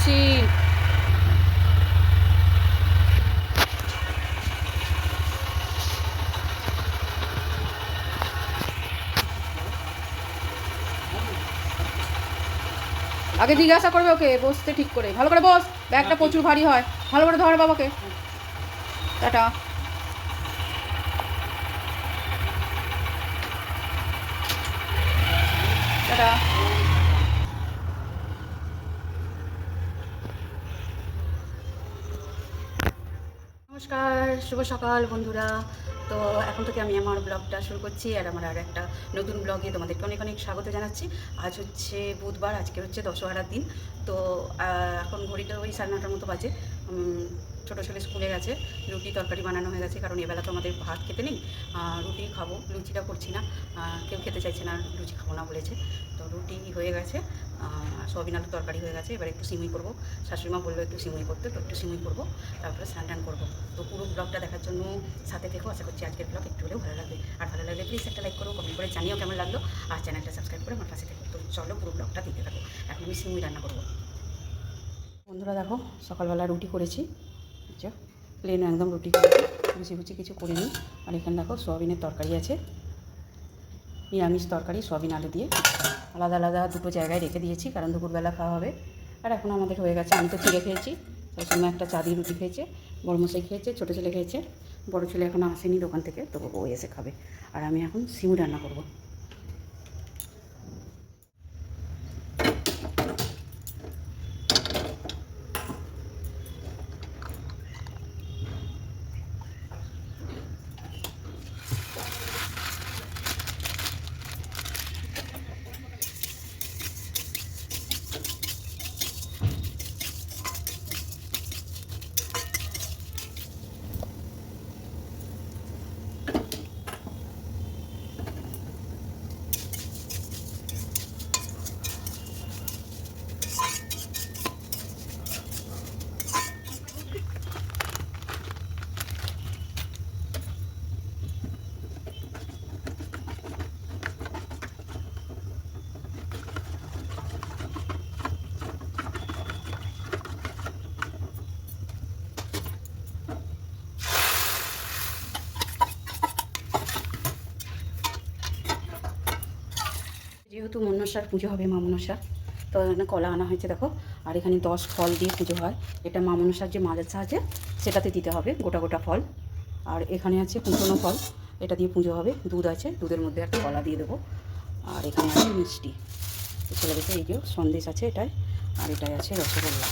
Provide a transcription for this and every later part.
করছি। আগে জিজ্ঞাসা করবে ওকে বসতে ঠিক করে, ভালো করে বস, ব্যাগটা প্রচুর ভারী হয়, ভালো করে ধর বাবাকে। টাটা। টাটা। নমস্কার, শুভ সকাল বন্ধুরা। তো এখন থেকে আমি আমার ব্লগটা শুরু করছি, আর আমার আর একটা নতুন ব্লগে তোমাদেরকে অনেক অনেক স্বাগত জানাচ্ছি। আজ হচ্ছে বুধবার, আজকে হচ্ছে দশহরার দিন। তো এখন ঘড়িটা ওই 9:30 মতো বাজে। ছোটো ছেলে স্কুলে গেছে, রুটি তরকারি বানানো হয়ে গেছে, কারণ এবেলা তো আমাদের ভাত খেতে নেই, রুটি খাবো। লুচিটা করছি না, কেউ খেতে চাইছে না, লুচি খাবো না বলেছে। তো রুটি হয়ে গেছে, সয়াবিন আলুর তরকারি হয়ে গেছে। এবার একটু সিমুই করবো, শাশুড়িমা বললো একটু সিমুই করতে, তো একটু সিমুই করবো, তারপরে স্নান টান করবো। তো পুরো ব্লগটা দেখার জন্য সাথে থেকেও, আশা করছি আজকের ব্লগ একটু হলেও ভালো লাগবে। আর ভালো লাগলে প্লিজ একটা লাইক করো, কমেন্ট করে জানিও কেমন লাগলো, আর চ্যানেলটা সাবস্ক্রাইব করে আমার পাশে থেকো। তো চলো পুরো ব্লগটা দিতে থাকো। এখন আমি সিমুই রান্না করবো। বন্ধুরা দেখো, সকালবেলা রুটি করেছি, আচ্ছা প্লেন একদম রুটি করেছি, লুচি ফুচি কিছু করিনি। আর এখানে দেখো সয়াবিনের তরকারি আছে, নিরামিষ তরকারি সয়াবিন আলু দিয়ে, আলাদা আলাদা দুটো জায়গায় রেখে দিয়েছি, কারণ দুপুরবেলা খাওয়া হবে। আর এখন আমাদের হয়ে গেছে, আমি তো চিড়ে খেয়েছি, তার সঙ্গে একটা চা দিয়ে রুটি খেয়েছে, বড়মশাই খেয়েছে, ছোটো ছেলে খেয়েছে, বড় ছেলে এখনও আসেনি দোকান থেকে, তো ও এসে খাবে। আর আমি এখন সিমুই রান্না করবো। যেহেতু মনসার পুজো হবে, মা মনসা, তো এখানে কলা আনা হয়েছে দেখো। আর এখানে 10 ফল দিয়ে পুজো হয়, এটা মা মনসার যে মালসা আছে সেটাতে দিতে হবে, গোটা গোটা ফল। আর এখানে আছে কুচনো ফল, এটা দিয়ে পুজো হবে। দুধ আছে, দুধের মধ্যে একটা কলা দিয়ে দেবো। আর এখানে আছে মিষ্টি, ছেলেদেরকে এই যে সন্দেশ আছে এটায়, আর এটাই আছে রসগোল্লা।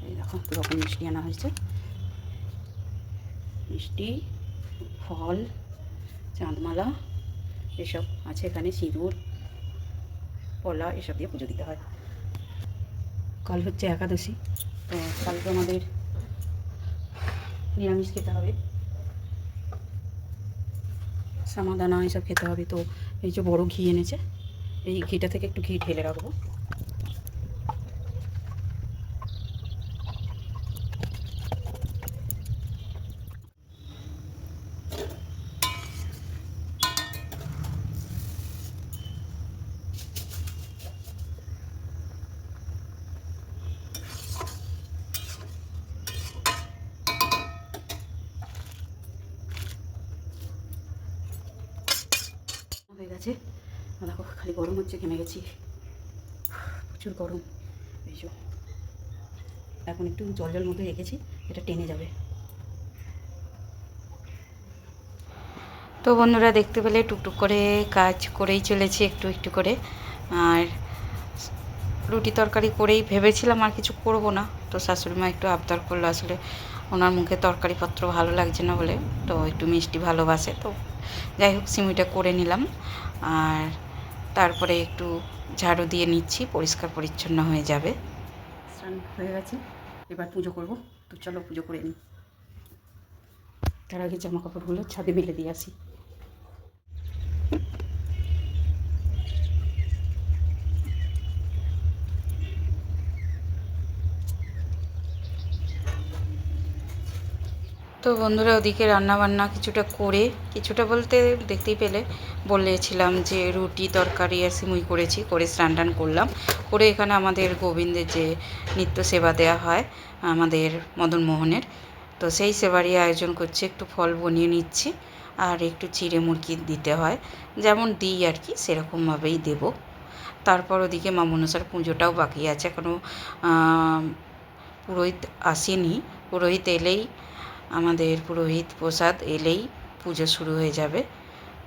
এই দেখো দু রকম মিষ্টি আনা হয়েছে, মিষ্টি, ফল, চাঁদমালা এসব আছে এখানে, সিঁদুর, কলা এসব দিয়ে পুজো দিতে হয়। কাল হচ্ছে একাদশী, তো কালকে আমাদের নিরামিষ খেতে হবে, সামাদানা এসব খেতে হবে। তো এই যে বড় ঘি এনেছে, এই ঘিটা থেকে একটু ঘি ঢেলে রাখবো। হয়ে গেছে, দেখো খালি গরম হচ্ছে, ঘেমে গেছি, প্রচুর গরম। এই যে এখন একটু জল জল মতো রেখেছি, এটা টেনে যাবে। তো বন্ধুরা দেখতে পেলে টুকটুক করে কাজ করেই চলেছি একটু একটু করে। আর রুটি তরকারি করেই ভেবেছিলাম আর কিছু করব না, তো শাশুড়িমা একটু আবদার করলো, আসলে ওনার মুখে তরকারিপত্র ভালো লাগছে না বলে, তো একটু মিষ্টি ভালোবাসে, তো যাই হোক সিমুইটা করে নিলাম। আর তারপরে একটু ঝাড়ু দিয়ে নিচ্ছি, পরিষ্কার পরিচ্ছন্ন হয়ে যাবে। স্নান হয়ে গেছে, এবার পুজো করব, তো চলো পুজো করে নিই। তার আগে জামা কাপড়গুলো ছাদে মেলে দিয়ে আসি। তো বন্ধুরা ওদিকে রান্নাবান্না কিছুটা করে, কিছুটা বলতে দেখতেই পেলে বলেছিলাম যে রুটি তরকারি আর সিমুই করেছি, করে স্নান টান করলাম, করে এখানে আমাদের গোবিন্দের যে নিত্য সেবা দেওয়া হয় আমাদের মদন মোহনের, তো সেই সেবারই আয়োজন করছি। একটু ফল বনিয়ে নিচ্ছি আর একটু চিড়ে মুরগি দিতে হয়, যেমন দিই আর কি সেরকমভাবেই দেব। তারপর ওদিকে মা মনসার পুজোটাও বাকি আছে, এখনও পুরোহিত আসেনি। পুরোহিত এলেই আমাদের পুরোহিত প্রসাদ এলেই পুজো শুরু হয়ে যাবে।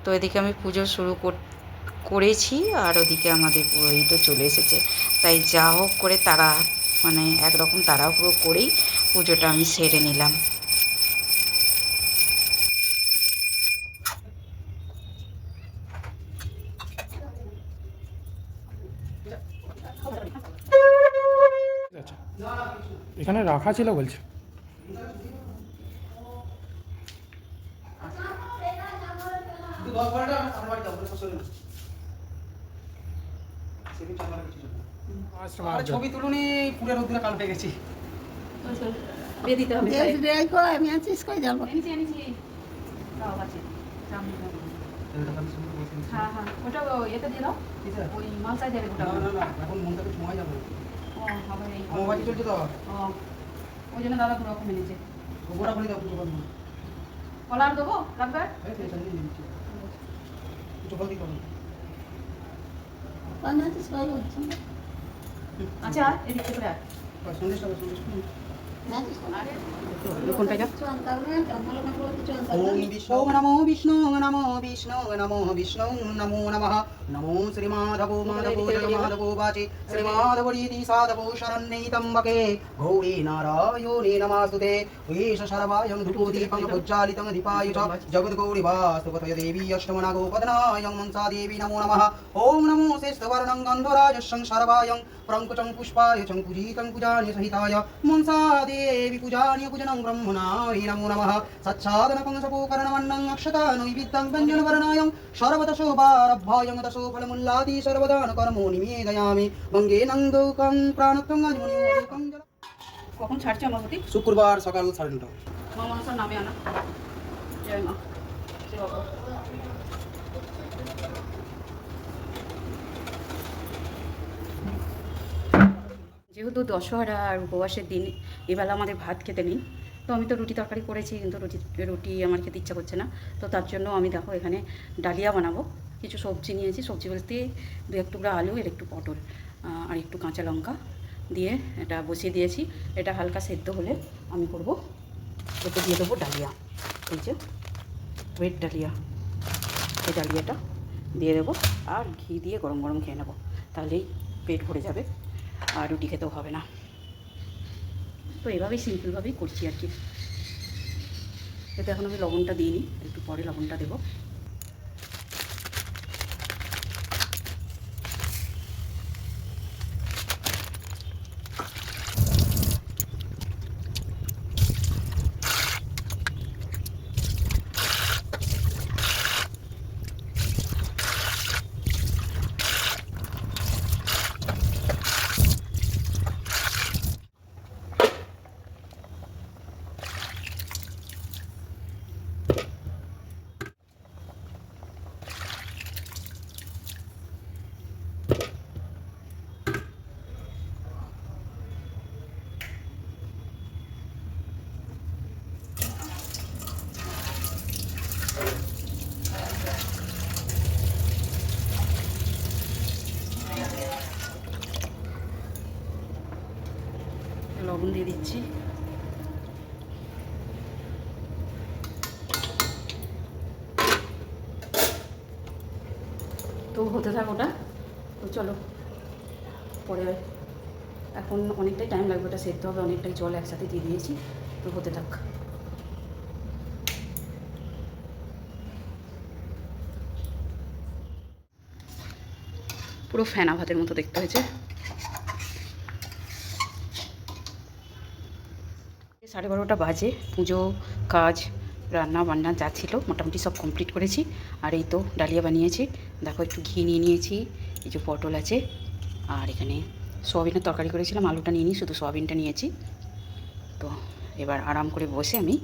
তো এদিকে আমি পুজো শুরু করেছি আর ওদিকে আমাদের পুরোহিতও চলে এসেছে, তাই যা হোক করে তারা মানে একরকম তাড়াহুড়ো করেই পুজোটা আমি সেরে নিলাম। আচ্ছা, এখানে রাখা ছিল বলছে। ছবি তুলুনি পুরো রোদ্দুরে কালো হয়ে গেছি। দিতে হবে আমি আছিস কই যাবো হ্যাঁ হ্যাঁ, ওটা এতে দিয়ে দাও, ওই মালসায় দেবে ওটা। এখন মনটাকে ছোঁয়া যাবে। ও আবার এই মোবাইল চলছে তো। ও ওই জন্য দাদা পুরো কমে নিয়েছে। গোবরা করে দাও পুরো বন্ধ। কলার দেবো লাগবে? এই তো এটা নিয়ে নিচ্ছি। চপল দিই করুন। কোন আছিস কই হচ্ছে আচ্ছা এদিকে করে আয়। সন্দেশটা সন্দেশ। কোনটা এটা? ওম নমো বিষ্ণু নমো বিষ্ণু নমো বিষ্ণু নমো নমঃ। নমো শ্রীমাধবো মাধবো জয় মাধবো বাচে শ্রীমাধবরীতি সাধবো শরণ্যৈতম্বকে গৌরী নারায়ণে নমস্তুতে। এষ সর্বায়ং ধূপদীপং প্রজ্বালিतं দীপায় চ জগদ্গৌরী বাস্তবতয় দেবী অষ্টমনাগো পদনায়ং মনসা দেবী নমো নমঃ। ওম নমো শ্রেষ্ঠবর্ণং গন্ধরাজস্যং সর্বায়ং প্রঙ্কুচং পুষ্পায় চং পূজিतं পূজানি সহিতায় মনসা দেবী পূজানি পূজनं ব্রহ্মণায় নমো নমঃ। সচ্ছাদনকং সপোকর্ণমন্নং অক্ষতা নৈবেদ্যং ব্যঞ্জনবর্ণায়ং সর্বদশোপারভ্যায়ং দশো ফলমূলাদি সর্বদান কর্মো নিবেদয়ামি গঙ্গে নন্দৌকং প্রাণত্বং আজমনিকং। কখন ছাড়ছে আমার প্রতি? শুক্রবার সকাল 9:30। মা মনসার নামে আনা। জয় মা। জয় বাবা। যেহেতু দশহরা আর উপবাসের দিন, এবেলা আমাদের ভাত খেতে নেই, তো আমি তো রুটি তরকারি করেছি, কিন্তু রুটি আমার খেতে ইচ্ছা করছে না। তো তার জন্য আমি দেখো এখানে ডালিয়া বানাবো। কিছু সবজি নিয়েছি, সবজি বলতে 2-1 টুকরা আলু, এর একটু পটল আর একটু কাঁচা লঙ্কা দিয়ে এটা বসিয়ে দিয়েছি। এটা হালকা সেদ্ধ হলে আমি করব, এতে দিয়ে দেবো ডালিয়া, এই যে রেড ডালিয়া, এই ডালিয়াটা দিয়ে দেবো আর ঘি দিয়ে গরম গরম খেয়ে নেবো, তাহলেই পেট ভরে যাবে আর রুটি খেতেও হবে না। তো এভাবেই সিম্পলভাবেই করছি আর কি। এতে এখন আমি লবণটা দিইনি, একটু পরে লবণটা দেবো। লবণ দিয়ে দিচ্ছি। তো হতে থাক ওটা। তো চলো পরে, এখন অনেকটাই টাইম লাগবে, ওটা সেদ্ধ হবে, অনেকটাই জল একসাথে দিয়ে দিয়েছি, তো হতে থাক। পুরো ফেনা ভাতের মতো দেখতে হয়েছে। 12:30 বাজে। পুজো কাজ রান্না বান্না যা ছিল মোটামুটি সব কমপ্লিট করেছি। আর এই তো ডালিয়া বানিয়েছি, দেখো একটু ঘি নিয়ে নিয়েছি, এই যে পটল আছে, আর এখানে সোয়াবিনের তরকারি করেছিলাম, আলুটা নিয়ে নিই, শুধু সোয়াবিনটা নিয়েছি। তো এবার আরাম করে বসে আমি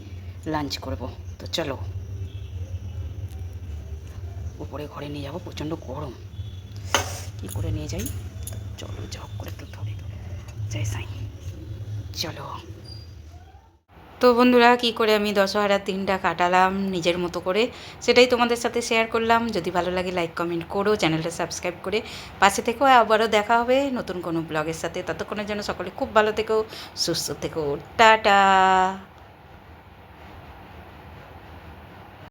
লাঞ্চ করব। তো চলো উপরে ঘরে নিয়ে যাবো, প্রচণ্ড গরম, কী করে নিয়ে যাই। চলো ঝপ করে একটু ধরে যাই সাই, চলো। তো বন্ধুরা, কী করে আমি দশহরার দিনটা কাটালাম নিজের মতো করে, সেটাই তোমাদের সাথে শেয়ার করলাম। যদি ভালো লাগে লাইক কমেন্ট করো, চ্যানেলটা সাবস্ক্রাইব করে পাশে থেকো। আবারও দেখা হবে নতুন কোনো ব্লগের সাথে। ততক্ষণের জন্য সকলে খুব ভালো থেকো, সুস্থ থেকো, টাটা।